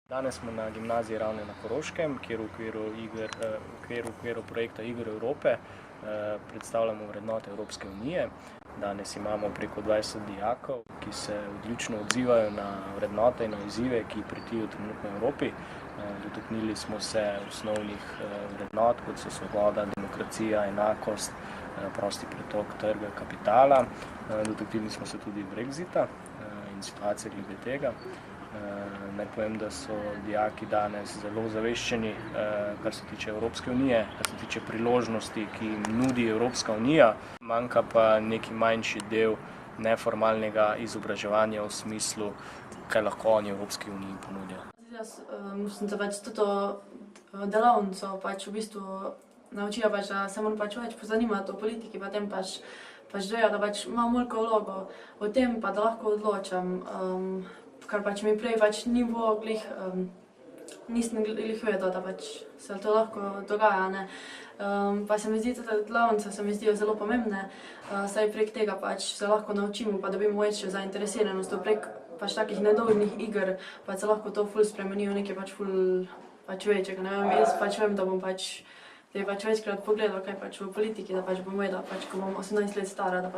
Danes smo na gimnaziji Ravne na Koroškem, kjer v okviru projekta Igre Evrope predstavljamo vrednote Evropske unije. Danes imamo preko 20 dijakov, ki se odlično odzivajo na vrednote in na izzive, ki pretijo trenutno Evropi. Dotaknili smo se osnovnih vrednot, kot so svoboda, demokracija, enakost, prosti pretok trga, kapitala. Dotaknili smo se tudi Brexita in situacije glede tega. Naj povem, da so dijaki danes zelo ozaveščeni, kar se tiče Evropske unije, kar se tiče priložnosti, ki jim nudi Evropska unija. Manjka pa neki manjši del neformalnega izobraževanja v smislu, kaj lahko oni Evropski uniji ponudijo. Jaz sem se toto delavnico v bistvu naučila, da se moram več pozanimati o politiki, potem vejo, da imam veliko vlogo v tem, pa da lahko odločam. Kar mi prej ni bilo glih, nisem glih vedela, da se to lahko dogaja, ne. Pa se mi zdi, da delavnice se mi zdijo zelo pomembne, saj prek tega se lahko naučimo, pa dobimo večjo zainteresiranost prek takih nedolžnih iger, se lahko to ful spremeni v nekaj ful večjega, ne vem, jaz vem, da bom večkrat pogledala, kaj v politiki, da bom vedela, ko bom 18 let stara,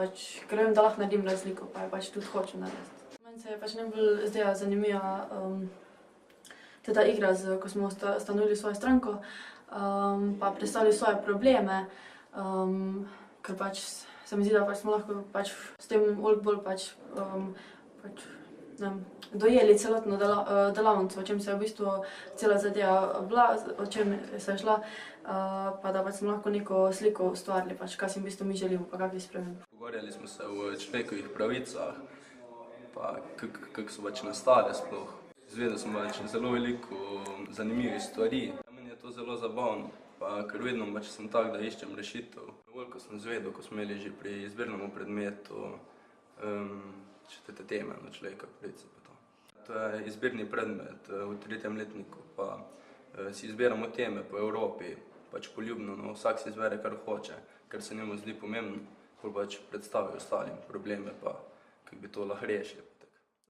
ker vem, da lahko naredim razliko, pa tudi hočem narediti. Meni se je najbolj zdela zanimiva ta igra, ko smo ustanovili svojo stranko, pa predstavili svoje probleme, ker se mi zdi, da smo lahko s tem bolj dojeli celotno delavnico, o čem se je v bistvu cela zadeva bila, o čem se je šla, pa da smo lahko neko sliko ustvarili, kaj si v bistvu mi želimo, pa kakvi spremembe. Pogovarjali smo se o človekovih pravicah, pa kako so nastale sploh. Izvedel sem zelo veliko zanimivih stvari. Meni je to zelo zabavno, ker vedno sem tak, da iščem rešitev. Veliko sem izvedel, ko smo imeli že pri izbirnem predmetu te teme na človekove pravice. To je izbirni predmet v 3. letniku, pa si izbiramo teme po Evropi, poljubno, no vsak si izbere, kar hoče, ker se njemu zdi pomembno, bolj predstavi ostalim probleme, pa kako bi to lahko rešili.